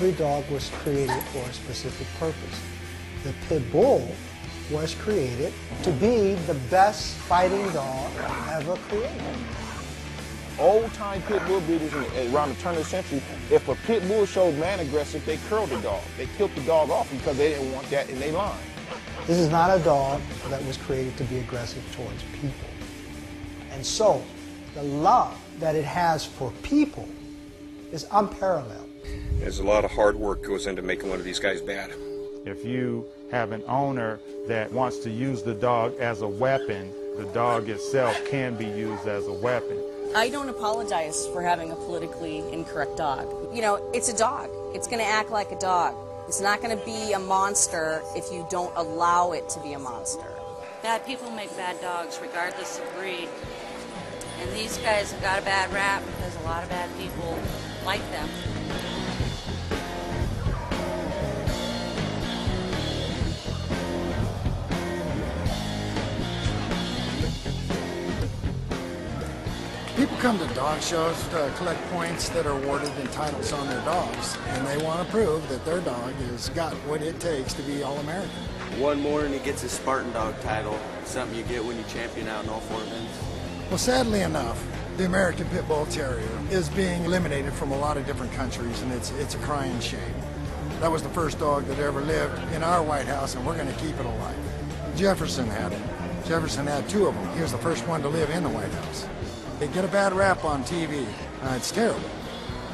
Every dog was created for a specific purpose. The pit bull was created to be the best fighting dog ever created. Old-time pit bull breeders around the turn of the century, if a pit bull showed man aggressive, they curled the dog. They killed the dog off because they didn't want that in their line. This is not a dog that was created to be aggressive towards people. And so, the love that it has for people is unparalleled. There's a lot of hard work goes into making one of these guys bad. If you have an owner that wants to use the dog as a weapon, the dog itself can be used as a weapon. I don't apologize for having a politically incorrect dog. You know, it's a dog. It's going to act like a dog. It's not going to be a monster if you don't allow it to be a monster. Bad people make bad dogs regardless of breed. And these guys have got a bad rap because a lot of bad people like them. People come to dog shows to collect points that are awarded and titles on their dogs, and they want to prove that their dog has got what it takes to be All-American. One more and he gets his Spartan dog title, something you get when you champion out in all 4 events. Well, sadly enough, the American Pit Bull Terrier is being eliminated from a lot of different countries, and it's a crying shame. That was the first dog that ever lived in our White House, and we're going to keep it alive. Jefferson had him. Jefferson had 2 of them. He was the first one to live in the White House. They get a bad rap on TV. It's terrible,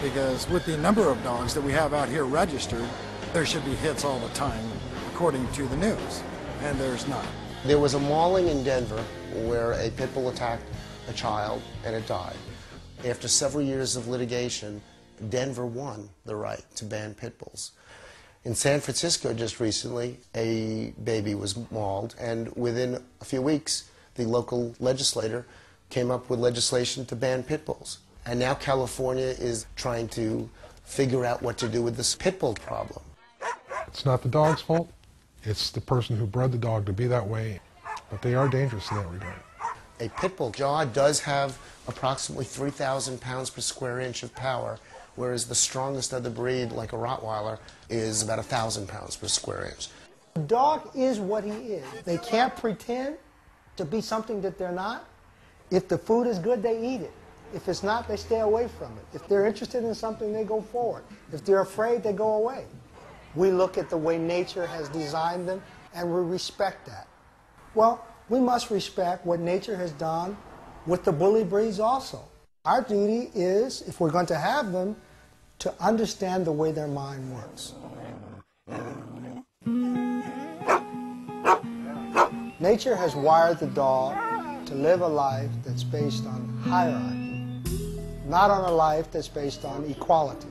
because with the number of dogs that we have out here registered, there should be hits all the time, according to the news, and there's not. There was a mauling in Denver where a pit bull attacked a child and it died. After several years of litigation, Denver won the right to ban pit bulls. In San Francisco just recently, a baby was mauled, and within a few weeks, the local legislator came up with legislation to ban pit bulls. And now California is trying to figure out what to do with this pit bull problem. It's not the dog's fault. It's the person who bred the dog to be that way. But they are dangerous in that regard. A pit bull jaw does have approximately 3,000 pounds per square inch of power, whereas the strongest of the breed, like a Rottweiler, is about 1,000 pounds per square inch. The dog is what he is. They can't pretend to be something that they're not. If the food is good, they eat it. If it's not, they stay away from it. If they're interested in something, they go forward. If they're afraid, they go away. We look at the way nature has designed them, and we respect that. Well, we must respect what nature has done with the bully breeds also. Our duty is, if we're going to have them, to understand the way their mind works. Nature has wired the dog to live a life that's based on hierarchy, not on a life that's based on equality.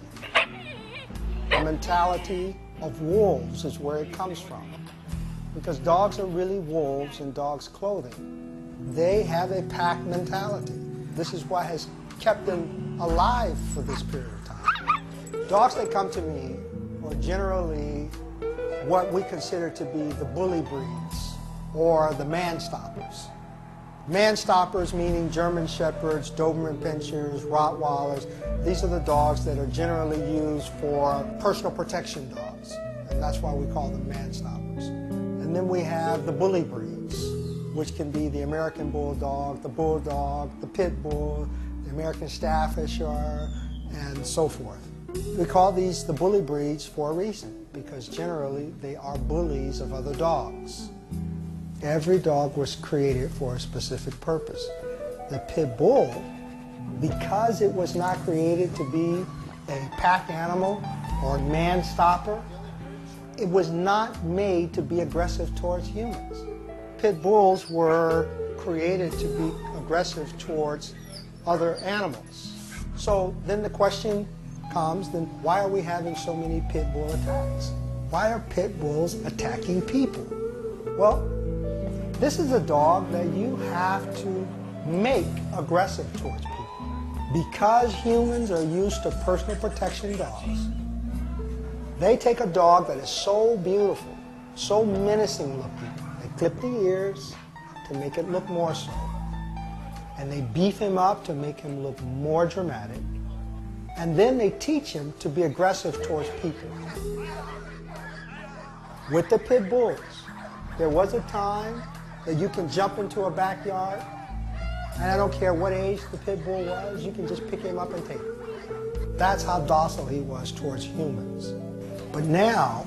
The mentality of wolves is where it comes from, because dogs are really wolves in dogs' clothing. They have a pack mentality. This is what has kept them alive for this period of time. Dogs that come to me are generally what we consider to be the bully breeds or the man stoppers. Man stoppers meaning German Shepherds, Doberman Pinschers, Rottweilers. These are the dogs that are generally used for personal protection dogs, and that's why we call them man stoppers. And then we have the bully breeds, which can be the American Bulldog, the Pit Bull, the American Staffordshire, and so forth. We call these the bully breeds for a reason, because generally they are bullies of other dogs. Every dog was created for a specific purpose. The pit bull, because it was not created to be a pack animal or a man stopper, it was not made to be aggressive towards humans. Pit bulls were created to be aggressive towards other animals. So then the question comes, then why are we having so many pit bull attacks? Why are pit bulls attacking people? Well, this is a dog that you have to make aggressive towards people. Because humans are used to personal protection dogs, they take a dog that is so beautiful, so menacing looking, they clip the ears to make it look more so, and they beef him up to make him look more dramatic, And then they teach him to be aggressive towards people. With the pit bulls, there was a time that you can jump into a backyard, and I don't care what age the pit bull was, you can just pick him up and take him. That's how docile he was towards humans. But now,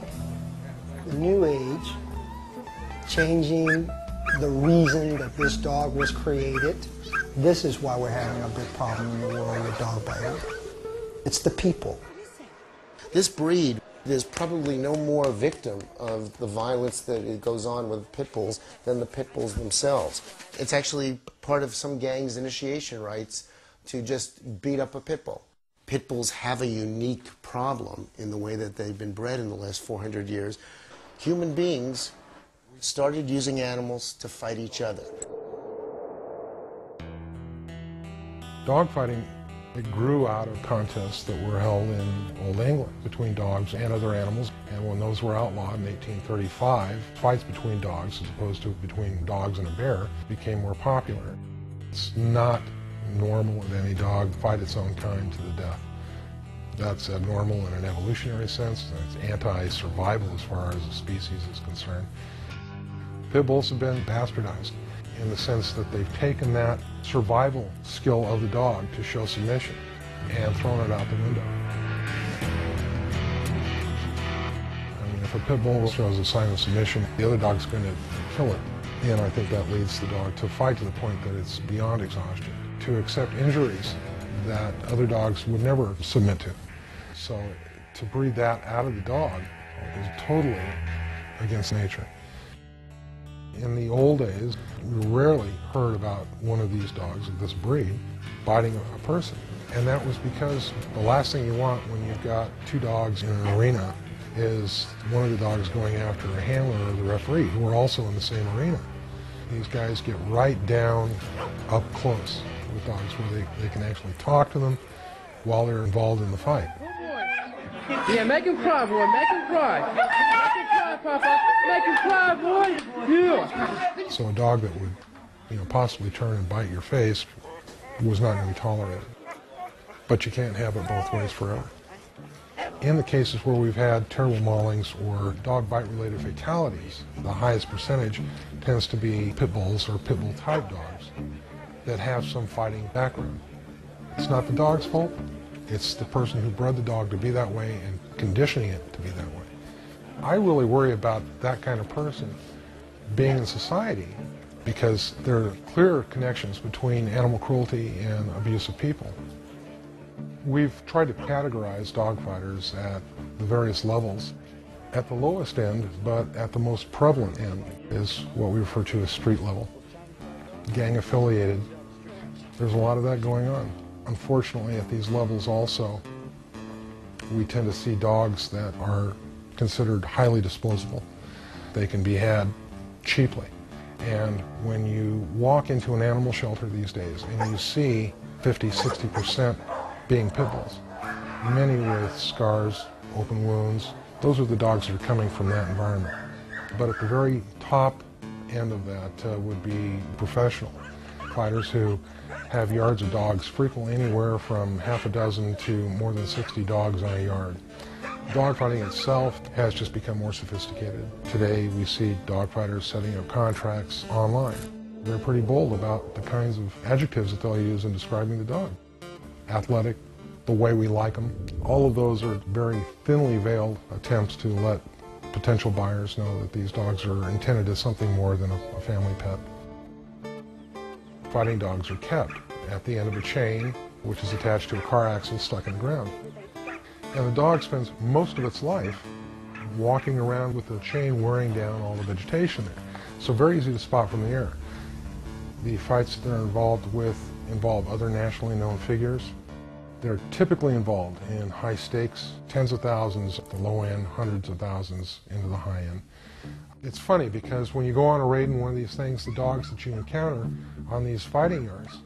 the new age, changing the reason that this dog was created, this is why we're having a big problem in the world with dog biting. It's the people. This breed, there's probably no more victim of the violence that it goes on with pit bulls than the pit bulls themselves. It's actually part of some gangs' initiation rites to just beat up a pit bull. Pit bulls have a unique problem in the way that they've been bred in the last 400 years. Human beings started using animals to fight each other. Dogfighting, it grew out of contests that were held in Old England between dogs and other animals. And when those were outlawed in 1835, fights between dogs, as opposed to between dogs and a bear, became more popular. It's not normal that any dog fight its own kind to the death. That's abnormal in an evolutionary sense. It's anti-survival as far as a species is concerned. Pit bulls have been bastardized in the sense that they've taken that survival skill of the dog to show submission and thrown it out the window. I mean, if a pit bull shows a sign of submission, the other dog's going to kill it. And I think that leads the dog to fight to the point that it's beyond exhaustion, to accept injuries that other dogs would never submit to. So to breed that out of the dog is totally against nature. In the old days, we rarely heard about one of these dogs of this breed biting a person. And that was because the last thing you want when you've got two dogs in an arena is one of the dogs going after a handler or the referee, who are also in the same arena. These guys get right down up close with dogs where they can actually talk to them while they're involved in the fight. Yeah, make him cry, boy. Make him cry. Make him cry, Papa. Make him cry, boy. Yeah. So a dog that would, possibly turn and bite your face was not going to be tolerated. But you can't have it both ways forever. In the cases where we've had terrible maulings or dog bite-related fatalities, the highest percentage tends to be pit bulls or pit bull type dogs that have some fighting background. It's not the dog's fault. It's the person who bred the dog to be that way and conditioning it to be that way. I really worry about that kind of person being in society because there are clear connections between animal cruelty and abuse of people. We've tried to categorize dog fighters at the various levels. At the lowest end, but at the most prevalent end, is what we refer to as street level. Gang affiliated. There's a lot of that going on. Unfortunately, at these levels also, we tend to see dogs that are considered highly disposable. They can be had cheaply. And when you walk into an animal shelter these days and you see 50–60% being pit bulls, many with scars, open wounds, those are the dogs that are coming from that environment. But at the very top end of that would be professional fighters who have yards of dogs, frequently anywhere from half a dozen to more than 60 dogs on a yard. Dogfighting itself has just become more sophisticated. Today we see dogfighters setting up contracts online. They're pretty bold about the kinds of adjectives that they'll use in describing the dog. Athletic, the way we like them. All of those are very thinly veiled attempts to let potential buyers know that these dogs are intended as something more than a family pet. Fighting dogs are kept at the end of a chain, which is attached to a car axle stuck in the ground. And the dog spends most of its life walking around with the chain wearing down all the vegetation there. So very easy to spot from the air. The fights that they're involved with involve other nationally known figures. They're typically involved in high stakes, tens of thousands at the low end, hundreds of thousands into the high end. It's funny because when you go on a raid in one of these things, the dogs that you encounter on these fighting yards